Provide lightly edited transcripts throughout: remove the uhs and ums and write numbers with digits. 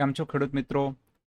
કેમ છો ખેડૂત મિત્રો?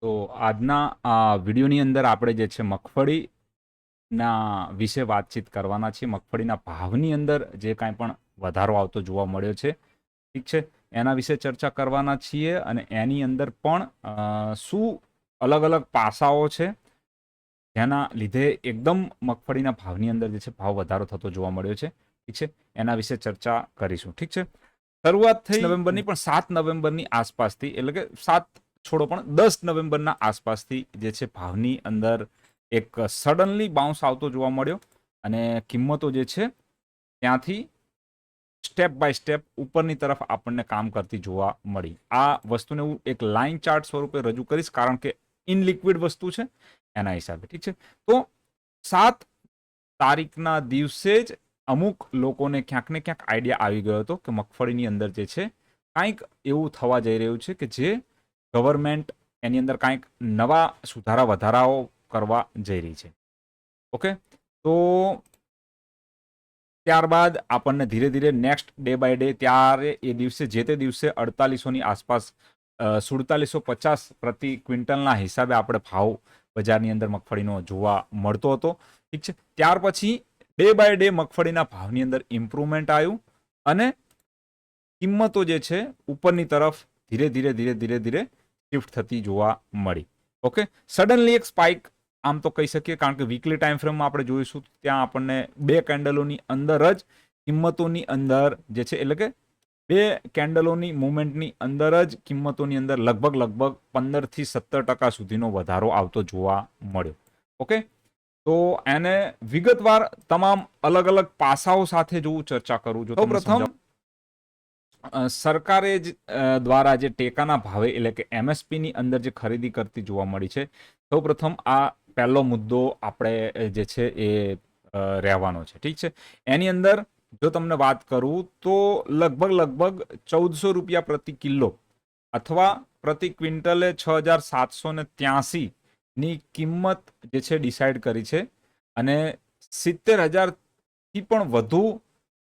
તો આજના આ વિડીયોની અંદર આપણે જે છે મગફળીના વિશે વાતચીત કરવાના છીએ. મગફળીના ભાવની અંદર જે કાંઈ પણ વધારો આવતો જોવા મળ્યો છે, ઠીક છે, એના વિશે ચર્ચા કરવાના છીએ. અને એની અંદર પણ શું અલગ અલગ પાસાઓ છે જેના લીધે એકદમ મગફળીના ભાવની અંદર જે છે ભાવ વધારો થતો જોવા મળ્યો છે, ઠીક છે, એના વિશે ચર્ચા કરીશું. ઠીક છે, શરૂઆત થઈ નવેમ્બરની, પણ 7 નવેમ્બરની આસપાસથી, એટલે કે 7 છોડો પણ 10 નવેમ્બરના આસપાસથી જે છે ભાવની અંદર એક સડનલી બાઉન્સ આવતો જોવા મળ્યો અને કિંમતો જે છે ત્યાંથી સ્ટેપ બાય સ્ટેપ ઉપરની તરફ આપણને કામ કરતી જોવા મળી. આ વસ્તુને હું એક લાઇન ચાર્ટ સ્વરૂપે રજૂ કરીશ, કારણ કે ઇન લિક્વિડ વસ્તુ છે એના હિસાબે. ઠીક છે, તો 7 તારીખના દિવસે જ અમુક લોકોને ક્યાંક ને ક્યાંક આઈડિયા આવી ગયો હતો કે મગફળીની અંદર જે છે કાંઈક એવું થવા જઈ રહ્યું છે કે જે ગવર્મેન્ટ એની અંદર કાંઈક નવા સુધારા વધારાઓ કરવા જઈ રહી છે. ઓકે, તો ત્યારબાદ આપણને ધીરે ધીરે નેક્સ્ટ ડે બાય ડે ત્યારે એ દિવસે જે તે દિવસે 4800ની આસપાસ 4750 પ્રતિ ક્વિન્ટલના હિસાબે આપણે ભાવ બજારની અંદર મગફળીનો જોવા મળતો હતો. ઠીક છે, ત્યાર પછી ડે બાય ડે મગફળીના ભાવની અંદર ઇમ્પ્રુવમેન્ટ આવ્યું અને કિંમતો જે છે ઉપરની તરફ ધીરે ધીરે ધીરે ધીરે ધીરે શિફ્ટ થતી જોવા મળી. ઓકે, સડનલી એક સ્પાઇક આમ તો કહી શકીએ, કારણ કે વીકલી ટાઈમ ફ્રેમમાં આપણે જોઈશું ત્યાં આપણને 2 કેન્ડલોની અંદર જ કિંમતોની અંદર જે છે, એટલે કે 2 કેન્ડલોની મુવમેન્ટની અંદર જ કિંમતોની અંદર લગભગ 15 થી 17% સુધીનો વધારો આવતો જોવા મળ્યો. ઓકે, તો એને વિગતવાર તમામ અલગ અલગ પાસાઓ સાથે જો ચર્ચા કરું છું. સૌપ્રથમ સરકારે દ્વારા જે ટેકાના ભાવે, એટલે કે એમએસપીની અંદર જે ખરીદી કરતી જોવા મળી છે, સૌપ્રથમ આ પહેલો મુદ્દો આપણે જે છે એ રહેવાનો છે. ઠીક છે, એની અંદર જો તમને વાત કરું તો લગભગ 1400 રૂપિયા પ્રતિ કિલો અથવા પ્રતિ ક્વિન્ટલે 6783 ની કિંમત જે છે ડિસાઇડ કરી છે અને 70,000 થી પણ વધુ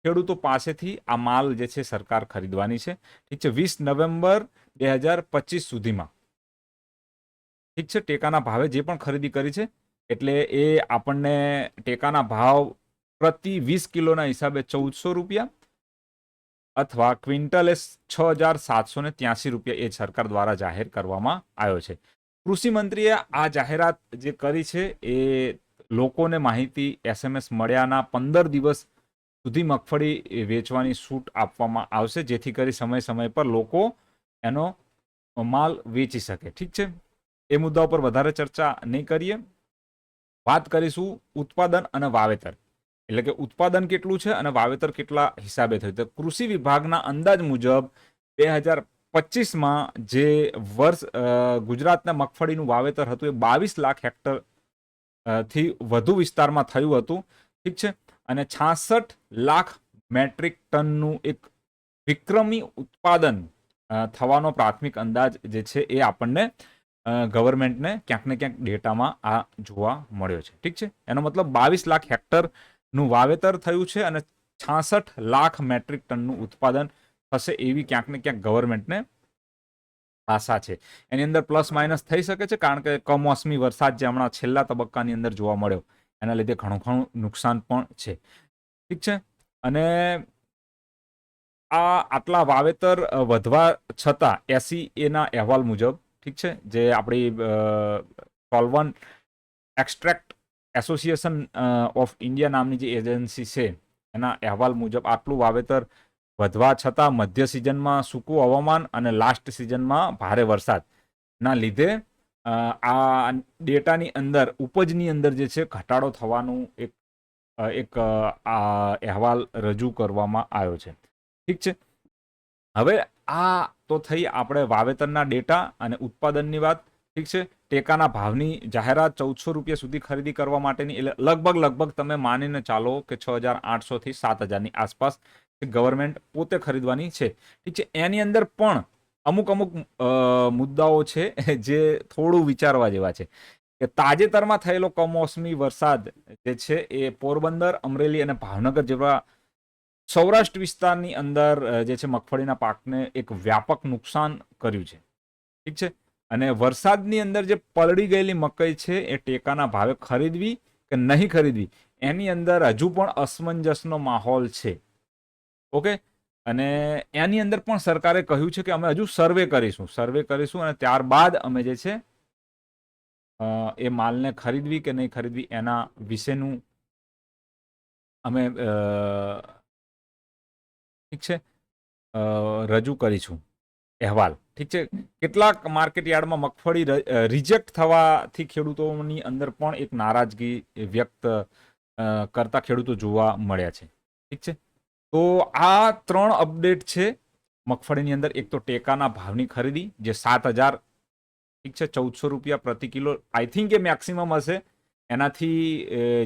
ખેડૂતો પાસેથી આ માલ જે છે સરકાર ખરીદવાની છે. ઠીક છે, 20 નવેમ્બર 2025 સુધીમાં. ઠીક છે, ટેકાના ભાવે જે પણ ખરીદી કરી છે, એટલે એ આપણને ટેકાના ભાવ પ્રતિ 20 કિલોના હિસાબે 1400 રૂપિયા અથવા ક્વિન્ટલે 6783 રૂપિયા એ સરકાર દ્વારા જાહેર કરવામાં આવ્યો છે. કૃષિ મંત્રીએ આ જાહેરાત જે કરી છે એ લોકોને માહિતી SMS મળ્યાના 15 દિવસ સુધી મગફળી વેચવાની છૂટ આપવામાં આવશે, જેથી કરી સમય સમય પર લોકો એનો માલ વેચી શકે. ઠીક છે, એ મુદ્દા ઉપર વધારે ચર્ચા નહીં કરીએ. વાત કરીશું ઉત્પાદન અને વાવેતર, એટલે કે ઉત્પાદન કેટલું છે અને વાવેતર કેટલા હિસાબે થયું. તો કૃષિ વિભાગના અંદાજ મુજબ 2025માં જે વર્ષ ગુજરાતના મગફળીનું વાવેતર હતું એ 22 લાખ હેક્ટર થી વધુ વિસ્તારમાં થયું હતું. ઠીક છે, અને 66 લાખ મેટ્રિક ટનનું એક વિક્રમી ઉત્પાદન થવાનો પ્રાથમિક અંદાજ જે છે એ આપણને ગવર્મેન્ટને ક્યાંક ને ક્યાંક ડેટામાં આ જોવા મળ્યો છે. ઠીક છે, એનો મતલબ 22 લાખ હેક્ટરનું વાવેતર થયું છે અને 66 લાખ મેટ્રિક ટનનું ઉત્પાદન થશે એવી ક્યાંક ને ક્યાંક ગવર્મેન્ટને આશા છે. એની અંદર પ્લસ માઇનસ થઈ શકે છે, કારણ કે કમોસમી વરસાદ જે હમણાં છેલ્લા તબક્કાની અંદર જોવા મળ્યો એના લીધે ઘણું નુકસાન પણ છે. ઠીક છે, અને આ આટલા વાવેતર વધવા છતાં SEA અહેવાલ મુજબ, ઠીક છે, જે આપણી solvent extract association of India નામની જે એજન્સી છે એના અહેવાલ મુજબ આટલું વાવેતર વધવા છતાં મધ્ય સિઝનમાં સૂકું હવામાન અને લાસ્ટ સિઝનમાં ભારે વરસાદના લીધે આ ડેટાની અંદર ઉપજની અંદર જે છે ઘટાડો થવાનું એક અહેવાલ રજૂ કરવામાં આવ્યો છે. ઠીક છે, હવે આ તો થઈ આપણે વાવેતરના ડેટા અને ઉત્પાદનની વાત. ઠીક છે, ટેકાના ભાવની જાહેરાત 1400 રૂપિયા સુધી ખરીદી કરવા માટેની, એટલે લગભગ તમે માનીને ચાલો કે 6800 થી 7000ની આસપાસ ગવર્મેન્ટ પોતે ખરીદવાની છે. ઠીક છે, એની અંદર પણ અમુક મુદ્દાઓ છે જે થોડું વિચારવા જેવા છે કે તાજેતરમાં થયેલો કમોસમી વરસાદ જે છે એ પોરબંદર, અમરેલી અને ભાવનગર જેવા સૌરાષ્ટ્ર વિસ્તારની અંદર જે છે મગફળીના પાકને એક વ્યાપક નુકસાન કર્યું છે. ઠીક છે, અને વરસાદની અંદર જે પલળી ગયેલી મકઈ છે એ ટેકાના ભાવે ખરીદવી કે નહીં ખરીદવી એની અંદર હજુ પણ અસમંજસનો માહોલ છે. ઓકે, અને એની અંદર પણ સરકારે કહ્યું છે કે અમે હજુ સર્વે કરીશું અને ત્યારબાદ અમે જે છે એ માલને ખરીદવી કે નહીં ખરીદવી એના વિશેનું અમે ઠીક છે રજૂ કરીશું અહેવાલ. ઠીક છે, કેટલાક માર્કેટ યાર્ડમાં મગફળી રિજેક્ટ થવાથી ખેડૂતોની અંદર પણ એક નારાજગી વ્યક્ત કરતા ખેડૂતો જોવા મળ્યા છે. ઠીક છે, તો આ 3 અપડેટ છે મગફળીની અંદર. એક તો ટેકાના ભાવની ખરીદી જે 7,000, ઠીક છે, 1,400 રૂપિયા પ્રતિ kilo I think A maximum હશે. એનાથી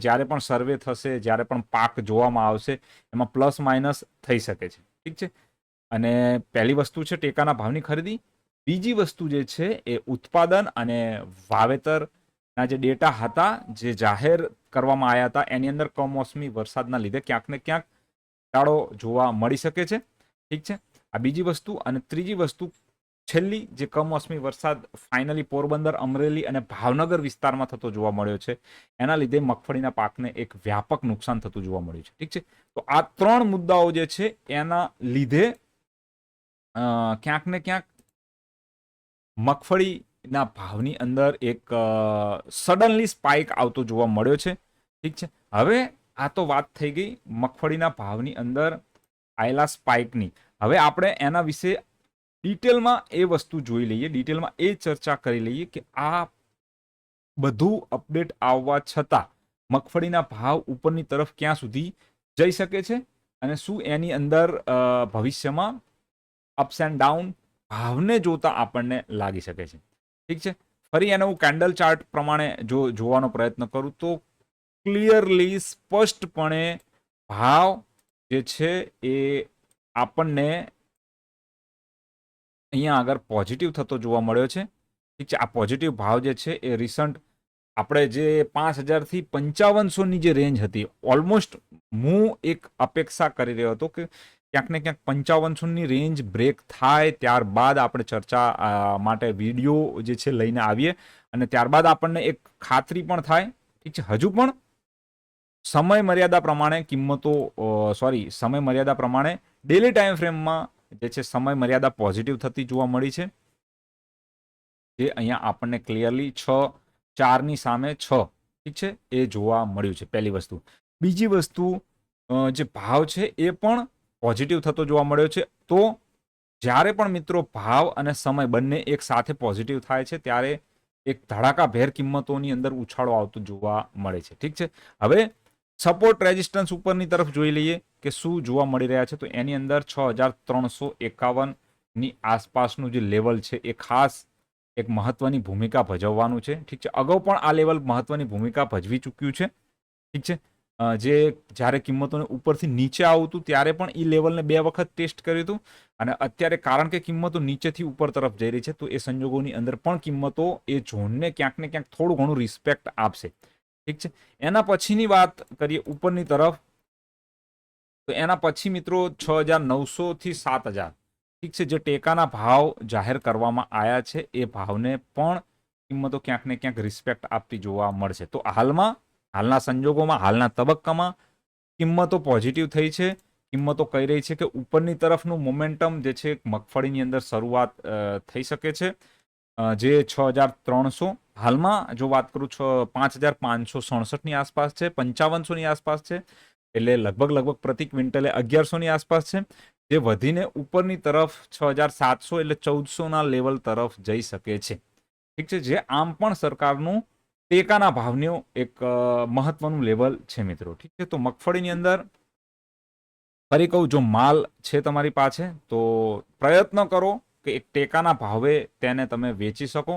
જ્યારે પણ સર્વે થશે, જ્યારે પણ પાક જોવામાં આવશે એમાં પ્લસ માઇનસ થઈ શકે છે. ઠીક છે, અને પહેલી વસ્તુ છે ટેકાના ભાવની ખરીદી. બીજી વસ્તુ જે છે એ ઉત્પાદન અને વાવેતરના જે ડેટા હતા જે જાહેર કરવામાં આવ્યા હતા એની અંદર કમોસમી વરસાદના લીધે ક્યાંક ને ક્યાંક ઘટાડો જોવા મળી શકે છે. ઠીક છે, આ બીજી વસ્તુ. અને ત્રીજી વસ્તુ છેલ્લી, જે કમોસમી વરસાદ ફાઇનલી પોરબંદર, અમરેલી અને ભાવનગર વિસ્તારમાં થતો જોવા મળ્યો છે એના લીધે મગફળીના પાકને એક વ્યાપક નુકસાન થતું જોવા મળ્યું છે. ઠીક છે, તો આ 3 મુદ્દાઓ જે છે એના લીધે ક્યાંક ને ક્યાંક મગફળીના ભાવની અંદર એક સડનલી સ્પાઇક આવતો જોવા મળ્યો છે. ઠીક છે, હવે આ તો વાત થઈ ગઈ મગફળીના ભાવની અંદર આયેલા સ્પાઇકની. હવે આપણે એના વિશે ડિટેલમાં એ વસ્તુ જોઈ લઈએ, ડિટેલમાં એ ચર્ચા કરી લઈએ કે આ બધું અપડેટ આવવા છતાં મગફળીના ભાવ ઉપરની તરફ ક્યાં સુધી જઈ શકે છે અને શું એની અંદર ભવિષ્યમાં અપ્સ એન્ડ ડાઉન ભાવને જોતા આપણને લાગી શકે છે. ઠીક છે, ફરી એને હું કેન્ડલ ચાર્ટ પ્રમાણે જોવાનો પ્રયત્ન કરું તો ક્લિયરલી સ્પષ્ટપણે ભાવ જે છે એ આપણને અહીંયા આગળ પોઝિટિવ થતો જોવા મળ્યો છે. ઠીક છે, આ પોઝિટિવ ભાવ જે છે એ રિસન્ટ આપણે જે 5,000 થી 5500ની જે રેન્જ હતી, ઓલમોસ્ટ હું એક અપેક્ષા કરી રહ્યો હતો કે ક્યાંક ને ક્યાંક 5500ની રેન્જ બ્રેક થાય ત્યારબાદ આપણે ચર્ચા માટે વિડીયો જે છે લઈને આવીએ અને ત્યારબાદ આપણને એક ખાતરી પણ થાય. ઠીક છે, હજુ પણ સમય મર્યાદા પ્રમાણે ડેલી ટાઈમ ફ્રેમમાં જે છે સમય મર્યાદા પોઝિટિવ થતી જોવા મળી છે, જે અહીંયા આપણને ક્લિયરલી 6-4ની સામે 6, ઠીક છે, એ જોવા મળ્યું છે. પહેલી વસ્તુ. બીજી વસ્તુ, જે ભાવ છે એ પણ પોઝિટિવ થતો જોવા મળ્યો છે. તો જ્યારે પણ મિત્રો ભાવ અને સમય બંને એક સાથે પોઝિટિવ થાય છે ત્યારે એક ધડાકાભેર કિંમતોની અંદર ઉછાળો આવતો જોવા મળે છે. ઠીક છે, હવે સપોર્ટ રેઝિસ્ટન્સ ઉપરની તરફ જોઈ લઈએ કે શું જોવા મળી રહ્યા છે. તો એની અંદર 6,351ની આસપાસનું જે લેવલ છે એ ખાસ એક મહત્વની ભૂમિકા ભજવવાનું છે. ઠીક છે, અગાઉ પણ આ લેવલ મહત્વની ભૂમિકા ભજવી ચૂક્યું છે. ઠીક છે, જે જ્યારે કિંમતોને ઉપરથી નીચે આવતું ત્યારે પણ એ લેવલને 2 વખત ટેસ્ટ કર્યું હતું અને અત્યારે કારણ કે કિંમતો નીચેથી ઉપર તરફ જઈ રહી છે તો એ સંજોગોની અંદર પણ કિંમતો એ ઝોનને ક્યાંક ને ક્યાંક થોડું ઘણું રિસ્પેક્ટ આપશે. ઠીક છે, એના પછીની વાત કરીએ ઉપરની તરફ, તો એના પછી મિત્રો 6,900 થી 7,000, ઠીક છે, જે ટેકાના ભાવ જાહેર કરવામાં આવ્યા છે એ ભાવને પણ કિંમતો ક્યાંક ને ક્યાંક રિસ્પેક્ટ આપતી જોવા મળશે. તો હાલના સંજોગોમાં, હાલના તબક્કામાં કિંમતો પોઝિટિવ થઈ છે. કિંમતો કહી રહી છે કે ઉપરની તરફનું મોમેન્ટમ જે છે મગફળીની અંદર શરૂઆત થઈ શકે છે, જે 6,300 હાલમાં જો વાત કરું 5,567ની આસપાસ છે, 5,500ની આસપાસ છે, એટલે લગભગ પ્રતિ ક્વિન્ટલે 1,100ની આસપાસ છે, જે વધીને ઉપરની તરફ 6,700 એટલે 1,400ના લેવલ તરફ જઈ શકે છે. ઠીક છે, જે આમ પણ સરકારનું ટેકાના ભાવનું એક મહત્વનું લેવલ છે મિત્રો. ઠીક છે, તો મગફળીની અંદર ફરી કહું, જો માલ છે તમારી પાસે તો પ્રયત્ન કરો કે એક ટેકાના ભાવે તેને તમે વેચી શકો.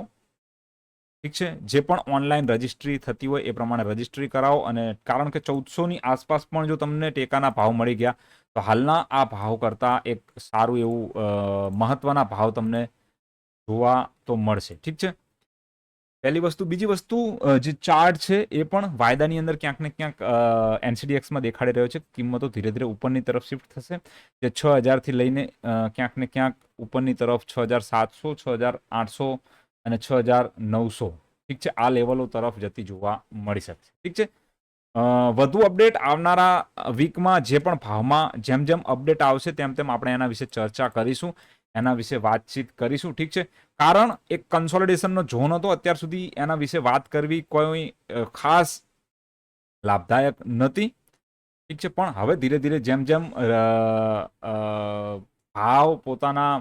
ઠીક છે, જે પણ ઓનલાઈન રજિસ્ટ્રી થતી હોય એ પ્રમાણે રજિસ્ટ્રી કરાવો. અને કારણ કે 1,400ની આસપાસ પણ જો તમને ટેકાના ભાવ મળી ગયા તો હાલના આ ભાવ કરતાં એક સારું એવું મહત્વના ભાવ તમને જોવા તો મળશે. ઠીક છે, પહેલી વસ્તુ. બીજી વસ્તુ, જે ચાર્ટ છે એ પણ વાયદાની અંદર ક્યાંક ને ક્યાંક એનસીડીએક્સમાં દેખાડી રહ્યો છે. કિંમતો ધીરે ધીરે ઉપરની તરફ શિફ્ટ થશે, જે 6,000થી લઈને ક્યાંક ને ક્યાંક ઉપરની તરફ 6,700, 6,800 અને 6,900, ઠીક છે, આ લેવલો તરફ જતી જોવા મળી શકશે. ઠીક છે, વધુ અપડેટ આવનારા વીકમાં જે પણ ભાવમાં જેમ અપડેટ આવશે તેમ આપણે એના વિશે ચર્ચા કરીશું, એના વિશે વાતચીત કરીશું. ઠીક છે, કારણ એક કન્સોલિડેશનનો ઝોન હતો અત્યાર સુધી, એના વિશે વાત કરવી કોઈ ખાસ લાભદાયક નથી. ઠીક છે, પણ હવે ધીરે ધીરે જેમ ભાવ પોતાના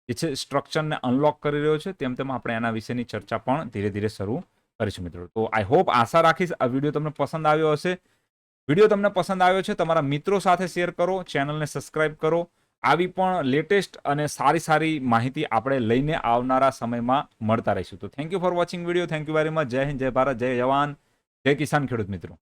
જે છે સ્ટ્રક્ચરને અનલોક કરી રહ્યો છે તેમ આપણે એના વિશેની ચર્ચા પણ ધીરે ધીરે શરૂ કરીશું મિત્રો. તો આઈ હોપ, આશા રાખીશ આ વિડીયો તમને પસંદ આવ્યો હશે. વિડીયો તમને પસંદ આવ્યો છે તમારા મિત્રો સાથે શેર કરો, ચેનલને સબસ્ક્રાઇબ કરો. આવી પણ લેટેસ્ટ અને સારી માહિતી આપણે લઈને આવનારા સમયમાં મળતા રહીશું. તો thank you for watching video. Thank you very much. જય હિન્દ, જય ભારત, જય જવાન, જય કિસાન ખેડૂત મિત્રો.